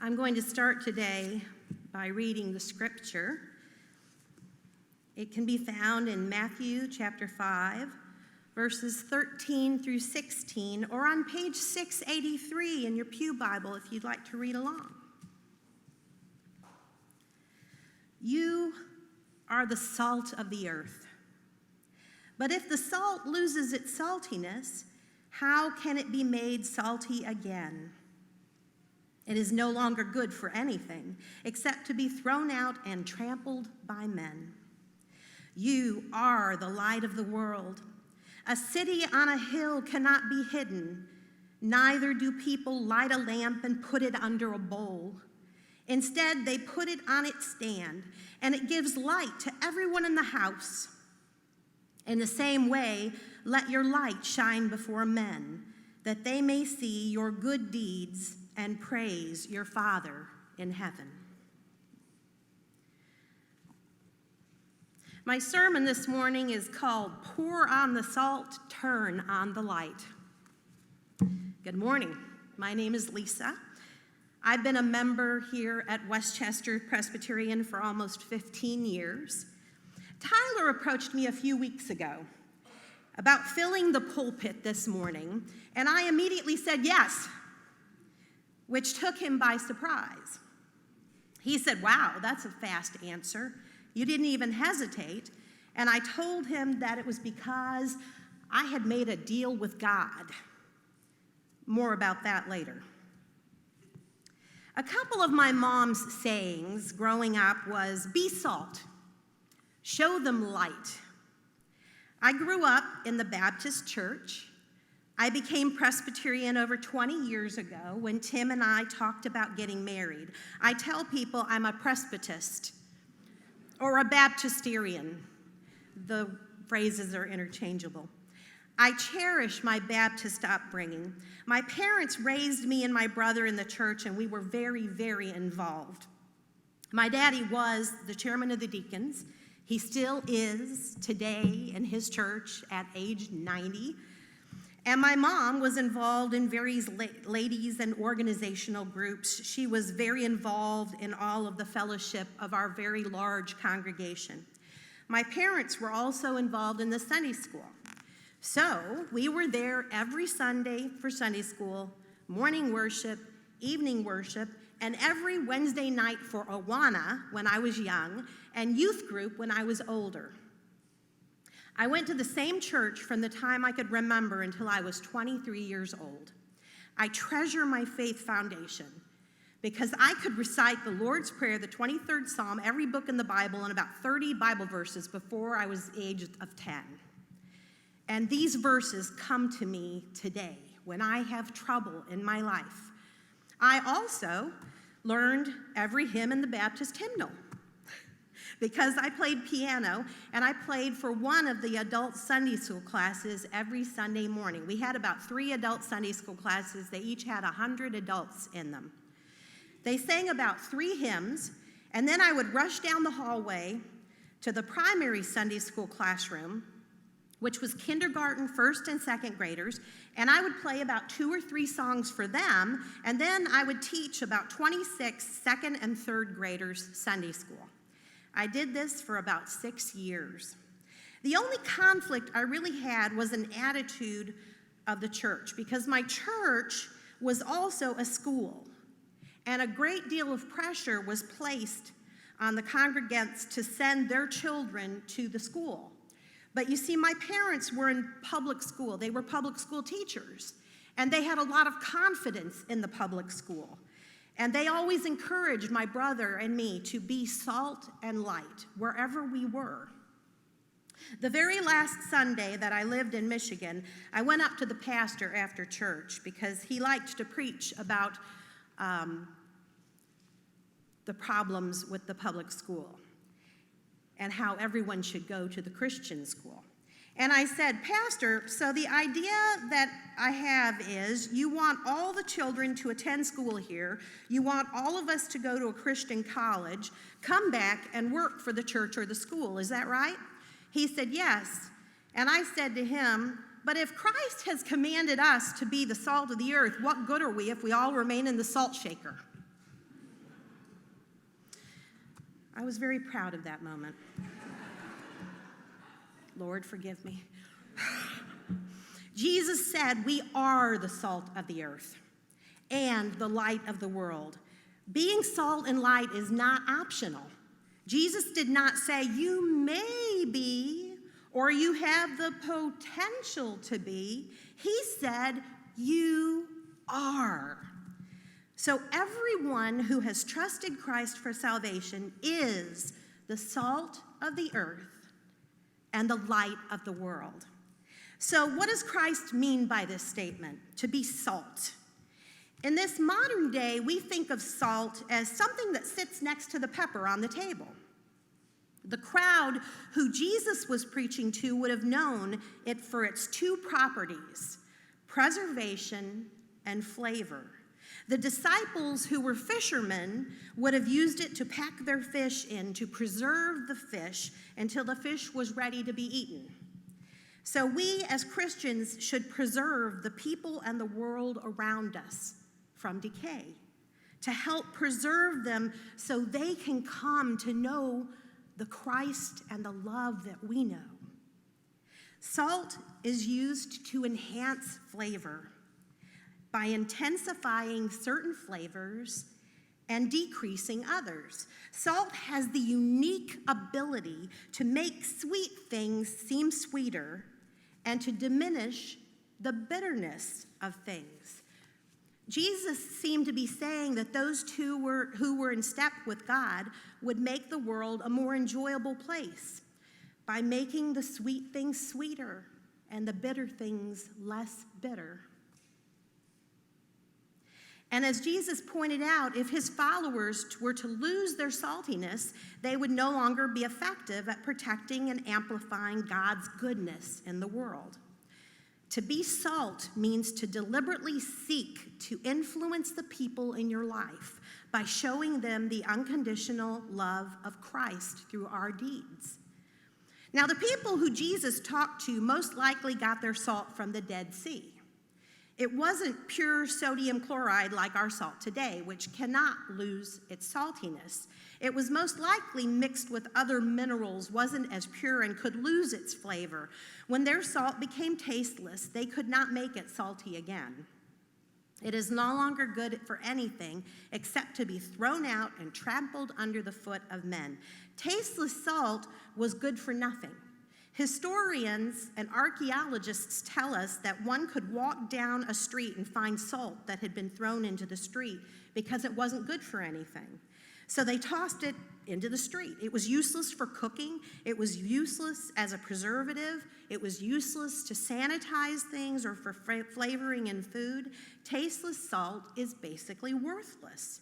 I'm going to start today by reading the scripture. It can be found in Matthew chapter 5, verses 13 through 16, or on page 683 in your pew Bible if you'd like to read along. You are the salt of the earth. But if the salt loses its saltiness, how can it be made salty again? It is no longer good for anything except to be thrown out and trampled by men. You are the light of the world. A city on a hill cannot be hidden. Neither do people light a lamp and put it under a bowl. Instead, they put it on its stand, and it gives light to everyone in the house. In the same way, let your light shine before men, that they may see your good deeds and praise your Father in heaven. My sermon this morning is called Pour on the Salt, Turn on the Light. Good morning. My name is Lisa. I've been a member here at Westchester Presbyterian for almost 15 years. Tyler approached me a few weeks ago about filling the pulpit this morning, and I immediately said yes, which took him by surprise. He said, "Wow, that's a fast answer. You didn't even hesitate." And I told him that it was because I had made a deal with God. More about that later. A couple of my mom's sayings growing up was, be salt, show them light. I grew up in the Baptist church. I became Presbyterian over 20 years ago when Tim and I talked about getting married. I tell people I'm a Presbytist or a Baptisterian. The phrases are interchangeable. I cherish my Baptist upbringing. My parents raised me and my brother in the church, and we were very, very involved. My daddy was the chairman of the deacons. He still is today in his church at age 90. And my mom was involved in various ladies and organizational groups. She was very involved in all of the fellowship of our very large congregation. My parents were also involved in the Sunday school. So we were there every Sunday for Sunday school, morning worship, evening worship, and every Wednesday night for Awana when I was young, and youth group when I was older. I went to the same church from the time I could remember until I was 23 years old. I treasure my faith foundation because I could recite the Lord's Prayer, the 23rd Psalm, every book in the Bible, and about 30 Bible verses before I was the age of 10. And these verses come to me today when I have trouble in my life. I also learned every hymn in the Baptist hymnal because I played piano, and I played for one of the adult Sunday school classes every Sunday morning. We had about 3 adult Sunday school classes. They each had 100 adults in them. They sang about 3 hymns, and then I would rush down the hallway to the primary Sunday school classroom, which was kindergarten, first and second graders, and I would play about 2 or 3 songs for them, and then I would teach about 26 second and third graders Sunday school. I did this for about 6 years. The only conflict I really had was an attitude of the church, because my church was also a school, and a great deal of pressure was placed on the congregants to send their children to the school. But you see, my parents were in public school. They were public school teachers, and they had a lot of confidence in the public school. And they always encouraged my brother and me to be salt and light wherever we were. The very last Sunday that I lived in Michigan, I went up to the pastor after church because he liked to preach about the problems with the public school and how everyone should go to the Christian school. And I said, "Pastor, so the idea that I have is you want all the children to attend school here, you want all of us to go to a Christian college, come back and work for the church or the school, is that right?" He said, "Yes." And I said to him, "But if Christ has commanded us to be the salt of the earth, what good are we if we all remain in the salt shaker?" I was very proud of that moment. Lord, forgive me. Jesus said we are the salt of the earth and the light of the world. Being salt and light is not optional. Jesus did not say you may be or you have the potential to be. He said you are. So everyone who has trusted Christ for salvation is the salt of the earth and the light of the world. So what does Christ mean by this statement, to be salt? In this modern day, we think of salt as something that sits next to the pepper on the table. The crowd who Jesus was preaching to would have known it for its two properties, preservation and flavor. The disciples who were fishermen would have used it to pack their fish in to preserve the fish until the fish was ready to be eaten. So we as Christians should preserve the people and the world around us from decay, to help preserve them so they can come to know the Christ and the love that we know. Salt is used to enhance flavor by intensifying certain flavors and decreasing others. Salt has the unique ability to make sweet things seem sweeter and to diminish the bitterness of things. Jesus seemed to be saying that those two who were in step with God would make the world a more enjoyable place by making the sweet things sweeter and the bitter things less bitter. And as Jesus pointed out, if his followers were to lose their saltiness, they would no longer be effective at protecting and amplifying God's goodness in the world. To be salt means to deliberately seek to influence the people in your life by showing them the unconditional love of Christ through our deeds. Now, the people who Jesus talked to most likely got their salt from the Dead Sea. It wasn't pure sodium chloride like our salt today, which cannot lose its saltiness. It was most likely mixed with other minerals, wasn't as pure, and could lose its flavor. When their salt became tasteless, they could not make it salty again. It is no longer good for anything except to be thrown out and trampled under the foot of men. Tasteless salt was good for nothing. Historians and archaeologists tell us that one could walk down a street and find salt that had been thrown into the street because it wasn't good for anything. So they tossed it into the street. It was useless for cooking. It was useless as a preservative. It was useless to sanitize things or for flavoring in food. Tasteless salt is basically worthless.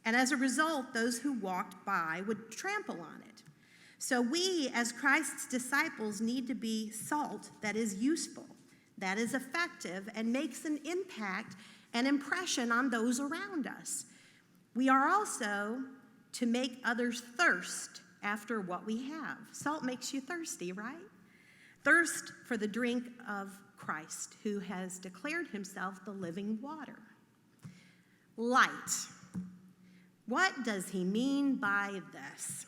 And as a result, those who walked by would trample on it. So we, as Christ's disciples, need to be salt that is useful, that is effective, and makes an impact and impression on those around us. We are also to make others thirst after what we have. Salt makes you thirsty, right? Thirst for the drink of Christ, who has declared himself the living water. Light. What does he mean by this?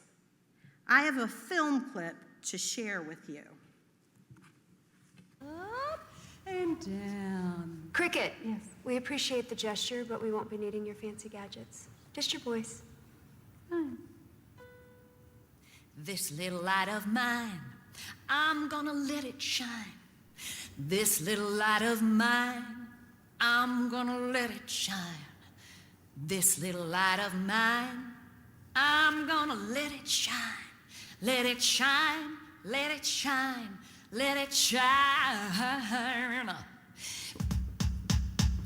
I have a film clip to share with you. Up and down. Cricket. Yes. We appreciate the gesture, but we won't be needing your fancy gadgets. Just your voice. Fine. This little light of mine, I'm gonna let it shine. This little light of mine, I'm gonna let it shine. This little light of mine, I'm gonna let it shine. Let it shine, let it shine, let it shine.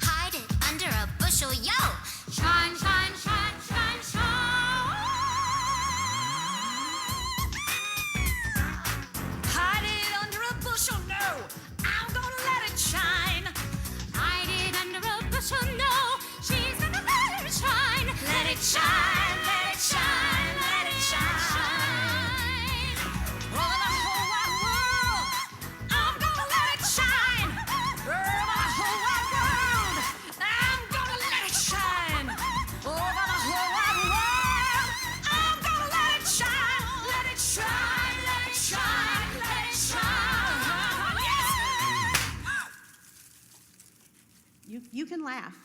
Hide it under a bushel, yo! Shine, shine, shine, shine, shine! Hide it under a bushel, no! I'm gonna let it shine. Hide it under a bushel, no! She's gonna let it shine! Let it shine, let it shine, let it shine. Over the whole wide world, I'm gonna let it shine. Over the whole wide world, I'm gonna let it shine. Over the whole wide world, I'm gonna let it shine. laugh.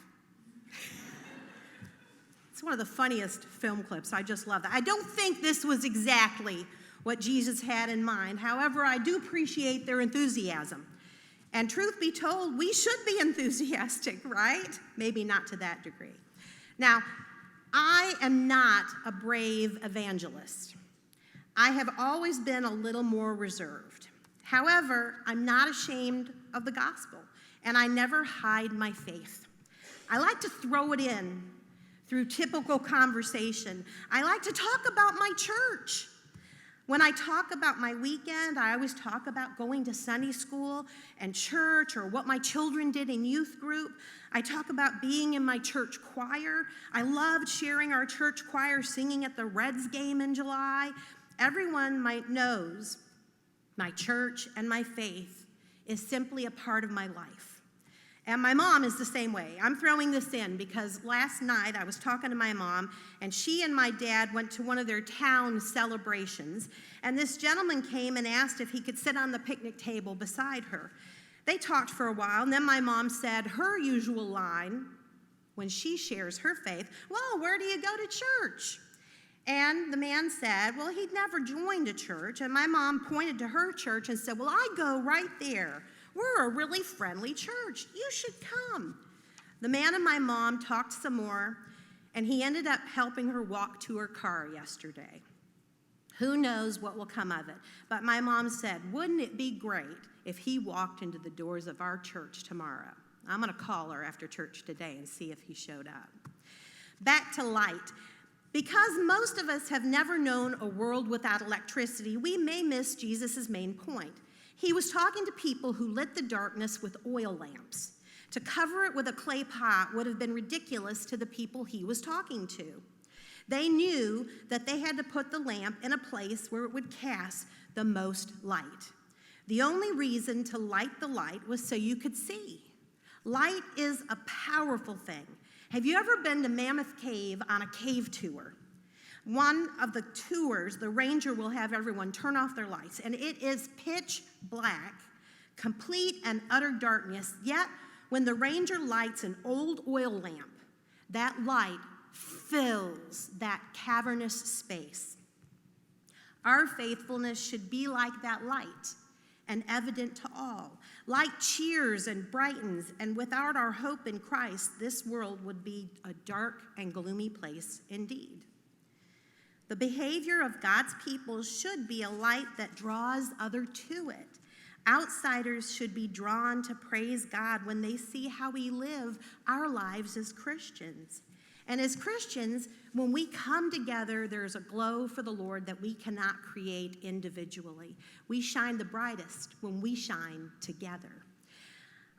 It's one of the funniest film clips. I just love that. I don't think this was exactly what Jesus had in mind. However, I do appreciate their enthusiasm. And truth be told, we should be enthusiastic, right? Maybe not to that degree. Now, I am not a brave evangelist. I have always been a little more reserved. However, I'm not ashamed of the gospel, and I never hide my faith. I like to throw it in through typical conversation. I like to talk about my church. When I talk about my weekend, I always talk about going to Sunday school and church or what my children did in youth group. I talk about being in my church choir. I loved sharing our church choir singing at the Reds game in July. Everyone knows my church and my faith is simply a part of my life. And my mom is the same way. I'm throwing this in because last night I was talking to my mom, and she and my dad went to one of their town celebrations, and this gentleman came and asked if he could sit on the picnic table beside her. They talked for a while, and then my mom said her usual line when she shares her faith, "Well, where do you go to church?" And the man said, well, he'd never joined a church, and my mom pointed to her church and said, well, I go right there. We're a really friendly church. You should come. The man and my mom talked some more, and he ended up helping her walk to her car yesterday. Who knows what will come of it? But my mom said, wouldn't it be great if he walked into the doors of our church tomorrow? I'm going to call her after church today and see if he showed up. Back to light. Because most of us have never known a world without electricity, we may miss Jesus' main point. He was talking to people who lit the darkness with oil lamps. To cover it with a clay pot would have been ridiculous to the people he was talking to. They knew that they had to put the lamp in a place where it would cast the most light. The only reason to light the light was so you could see. Light is a powerful thing. Have you ever been to Mammoth Cave on a cave tour? One of the tours, the ranger will have everyone turn off their lights, and it is pitch black, complete and utter darkness. Yet, when the ranger lights an old oil lamp, that light fills that cavernous space. Our faithfulness should be like that light and evident to all. Light cheers and brightens, and without our hope in Christ, this world would be a dark and gloomy place indeed. The behavior of God's people should be a light that draws others to it. Outsiders should be drawn to praise God when they see how we live our lives as Christians. And as Christians, when we come together, there's a glow for the Lord that we cannot create individually. We shine the brightest when we shine together.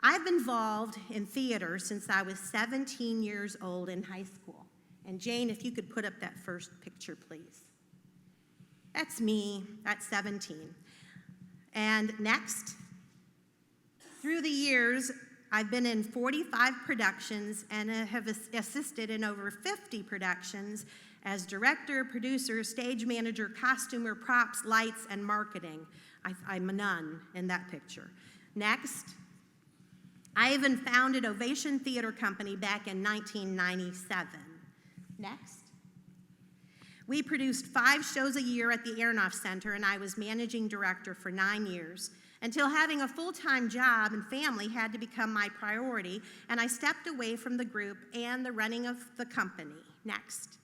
I've been involved in theater since I was 17 years old in high school. And Jane, if you could put up that first picture, please. That's me at 17. And next, through the years, I've been in 45 productions and have assisted in over 50 productions as director, producer, stage manager, costumer, props, lights, and marketing. I'm a nun in that picture. Next, I even founded Ovation Theater Company back in 1997. Next. We produced 5 shows a year at the Aronoff Center, and I was managing director for 9 years, until having a full-time job and family had to become my priority, and I stepped away from the group and the running of the company. Next.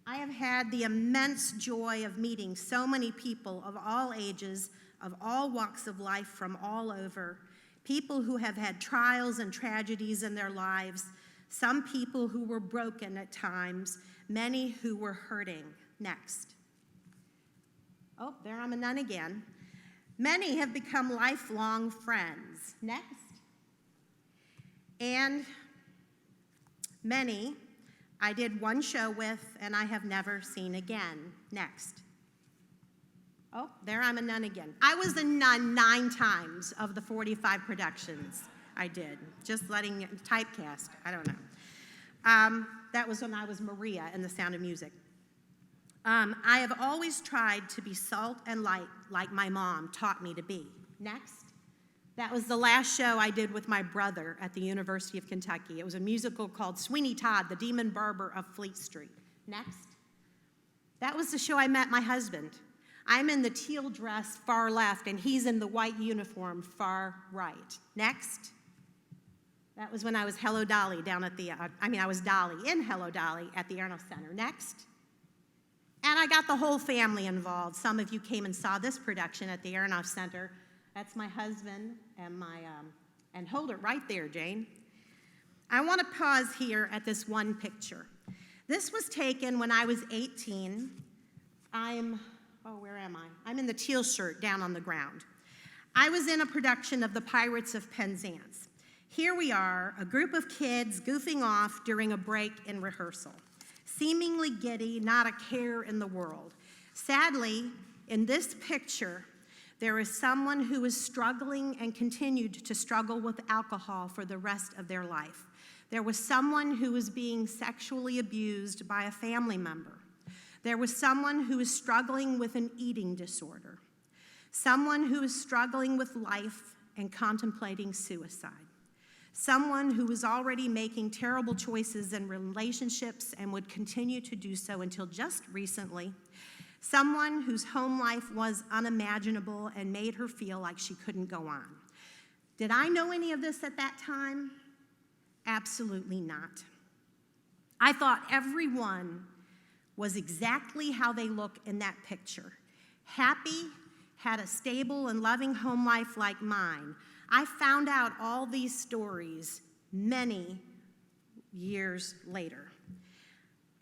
I have had the immense joy of meeting so many people of all ages, of all walks of life from all over, people who have had trials and tragedies in their lives, some people who were broken at times, many who were hurting. Next. Oh, there I'm a nun again. Many have become lifelong friends. Next. And many I did one show with and I have never seen again. Next. Oh, there I'm a nun again. I was a nun 9 times of the 45 productions I did. Just letting typecast, I don't know. That was when I was Maria in The Sound of Music. I have always tried to be salt and light like my mom taught me to be. Next. That was the last show I did with my brother at the University of Kentucky. It was a musical called Sweeney Todd, the Demon Barber of Fleet Street. Next. That was the show I met my husband. I'm in the teal dress far left, and he's in the white uniform far right. Next. That was when I was Hello Dolly down at the, I was Dolly in Hello Dolly at the Aronoff Center. Next. And I got the whole family involved. Some of you came and saw this production at the Aronoff Center. That's my husband and and hold it right there, Jane. I want to pause here at this one picture. This was taken when I was 18. Where am I? I'm in the teal shirt down on the ground. I was in a production of The Pirates of Penzance. Here we are, a group of kids goofing off during a break in rehearsal. Seemingly giddy, not a care in the world. Sadly, in this picture, there is someone who is struggling and continued to struggle with alcohol for the rest of their life. There was someone who was being sexually abused by a family member. There was someone who is struggling with an eating disorder. Someone who is struggling with life and contemplating suicide. Someone who was already making terrible choices in relationships and would continue to do so until just recently. Someone whose home life was unimaginable and made her feel like she couldn't go on. Did I know any of this at that time? Absolutely not. I thought everyone was exactly how they look in that picture. Happy, had a stable and loving home life like mine. I found out all these stories many years later.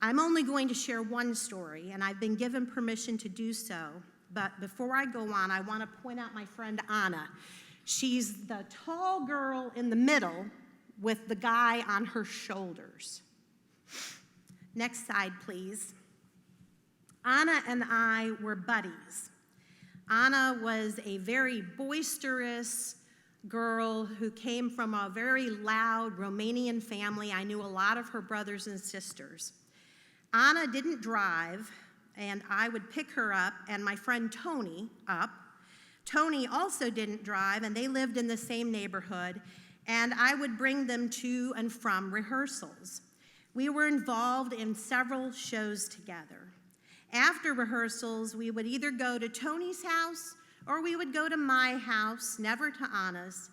I'm only going to share one story, and I've been given permission to do so. But before I go on, I want to point out my friend Anna. She's the tall girl in the middle with the guy on her shoulders. Next slide, please. Anna and I were buddies. Anna was a very boisterous girl who came from a very loud Romanian family. I knew a lot of her brothers and sisters. Anna didn't drive, and I would pick her up and my friend Tony up. Tony also didn't drive, and they lived in the same neighborhood, and I would bring them to and from rehearsals. We were involved in several shows together. After rehearsals, we would either go to Tony's house or we would go to my house, never to Anna's.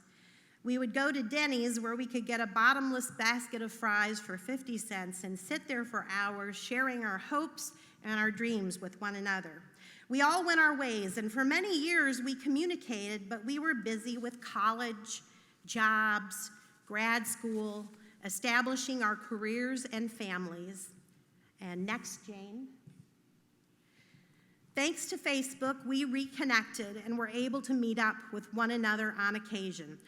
We would go to Denny's where we could get a bottomless basket of fries for 50 cents and sit there for hours sharing our hopes and our dreams with one another. We all went our ways, and for many years we communicated, but we were busy with college, jobs, grad school, establishing our careers and families. And next, Jane. Thanks to Facebook, we reconnected and were able to meet up with one another on occasion.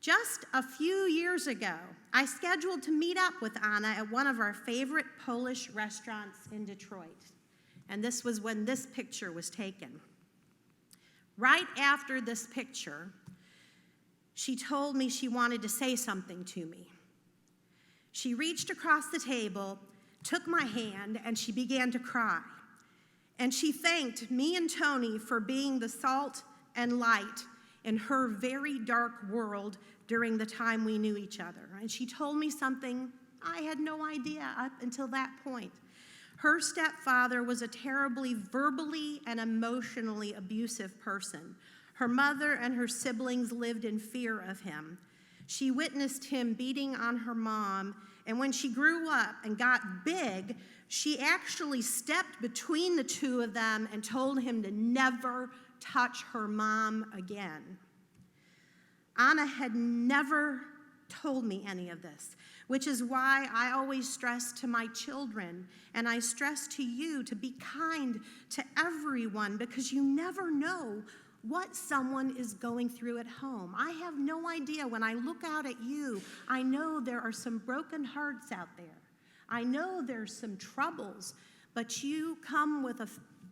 Just a few years ago, I scheduled to meet up with Anna at one of our favorite Polish restaurants in Detroit. And this was when this picture was taken. Right after this picture, she told me she wanted to say something to me. She reached across the table, took my hand, and she began to cry. And she thanked me and Tony for being the salt and light in her very dark world during the time we knew each other. And she told me something I had no idea up until that point. Her stepfather was a terribly verbally and emotionally abusive person. Her mother and her siblings lived in fear of him. She witnessed him beating on her mom, and when she grew up and got big, she actually stepped between the two of them and told him to never touch her mom again. Anna had never told me any of this, which is why I always stress to my children, and I stress to you, to be kind to everyone, because you never know what someone is going through at home. I have no idea. When I look out at you, I know there are some broken hearts out there. I know there's some troubles, but you come with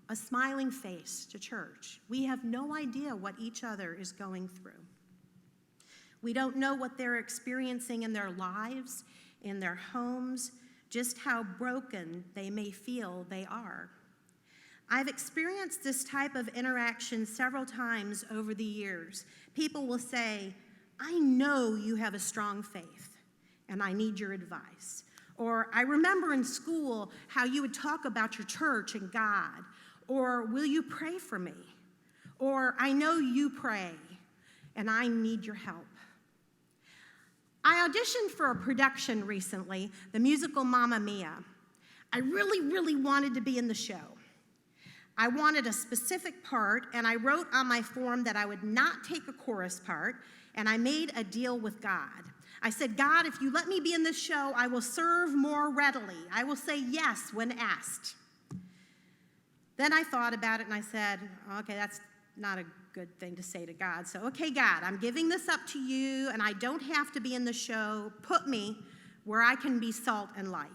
a smiling face to church. We have no idea what each other is going through. We don't know what they're experiencing in their lives, in their homes, just how broken they may feel they are. I've experienced this type of interaction several times over the years. People will say, I know you have a strong faith, and I need your advice. Or, I remember in school how you would talk about your church and God. Or, will you pray for me? Or, I know you pray, and I need your help. I auditioned for a production recently, the musical Mamma Mia. I really wanted to be in the show. I wanted a specific part, and I wrote on my form that I would not take a chorus part, and I made a deal with God. I said, God, if you let me be in this show, I will serve more readily. I will say yes when asked. Then I thought about it, and I said, okay, that's not a good thing to say to God. So, okay, God, I'm giving this up to you, and I don't have to be in the show. Put me where I can be salt and light.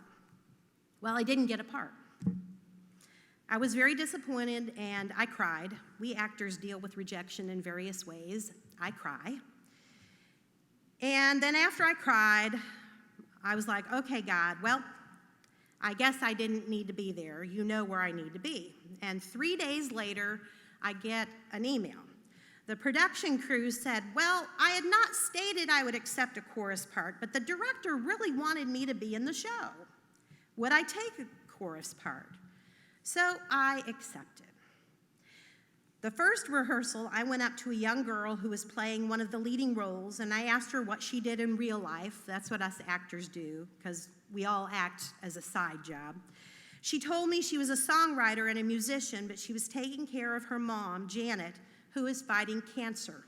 Well, I didn't get a part. I was very disappointed, and I cried. We actors deal with rejection in various ways. I cry. And then after I cried, I was like, okay, God, well, I guess I didn't need to be there. You know where I need to be. And 3 days later, I get an email. The production crew said, well, I had not stated I would accept a chorus part, but the director really wanted me to be in the show. Would I take a chorus part? So I accepted. The first rehearsal, I went up to a young girl who was playing one of the leading roles, and I asked her what she did in real life. That's what us actors do, because we all act as a side job. She told me she was a songwriter and a musician, but she was taking care of her mom, Janet, who is fighting cancer.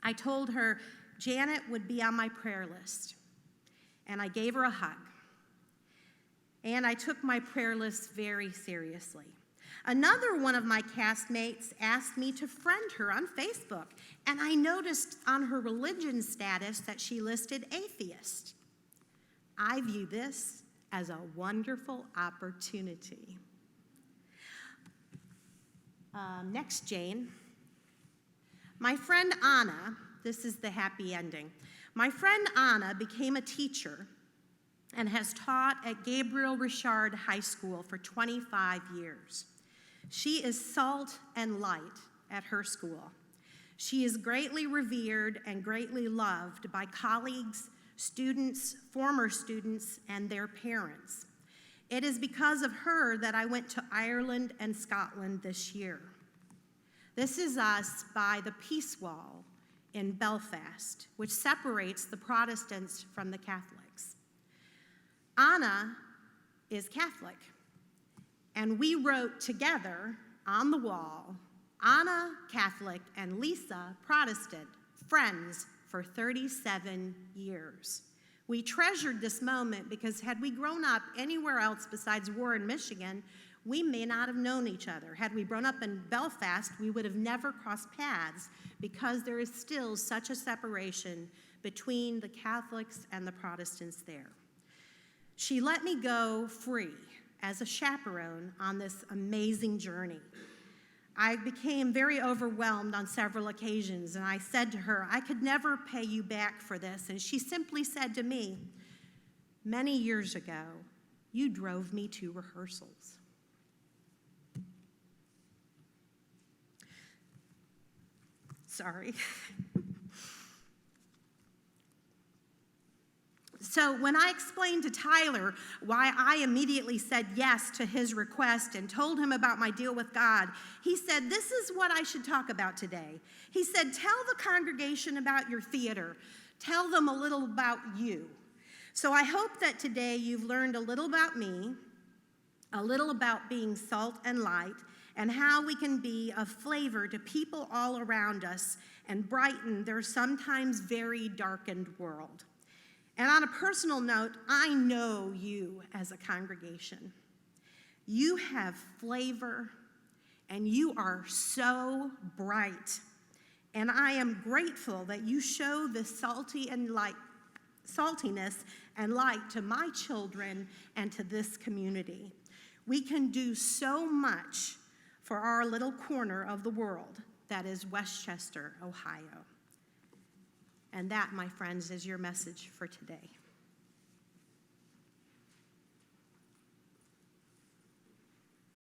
I told her Janet would be on my prayer list, and I gave her a hug. And I took my prayer list very seriously. Another one of my castmates asked me to friend her on Facebook, and I noticed on her religion status that she listed atheist. I view this as a wonderful opportunity. Next, Jane. My friend Anna, this is the happy ending. My friend Anna became a teacher and has taught at Gabriel Richard High School for 25 years. She is salt and light at her school. She is greatly revered and greatly loved by colleagues, students, former students, and their parents. It is because of her that I went to Ireland and Scotland this year. This is us by the Peace Wall in Belfast, which separates the Protestants from the Catholics. Anna is Catholic, and we wrote together on the wall, Anna, Catholic, and Lisa, Protestant, friends for 37 years. We treasured this moment because had we grown up anywhere else besides Warren, Michigan, we may not have known each other. Had we grown up in Belfast, we would have never crossed paths because there is still such a separation between the Catholics and the Protestants there. She let me go free as a chaperone on this amazing journey. I became very overwhelmed on several occasions, and I said to her, I could never pay you back for this. And she simply said to me, many years ago, you drove me to rehearsals. Sorry. So when I explained to Tyler why I immediately said yes to his request and told him about my deal with God, he said, this is what I should talk about today. He said, tell the congregation about your theater. Tell them a little about you. So I hope that today you've learned a little about me, a little about being salt and light, and how we can be a flavor to people all around us and brighten their sometimes very darkened world. And on a personal note, I know you as a congregation. You have flavor, and you are so bright. And I am grateful that you show this saltiness and light to my children and to this community. We can do so much for our little corner of the world that is Westchester, Ohio. And that, my friends, is your message for today.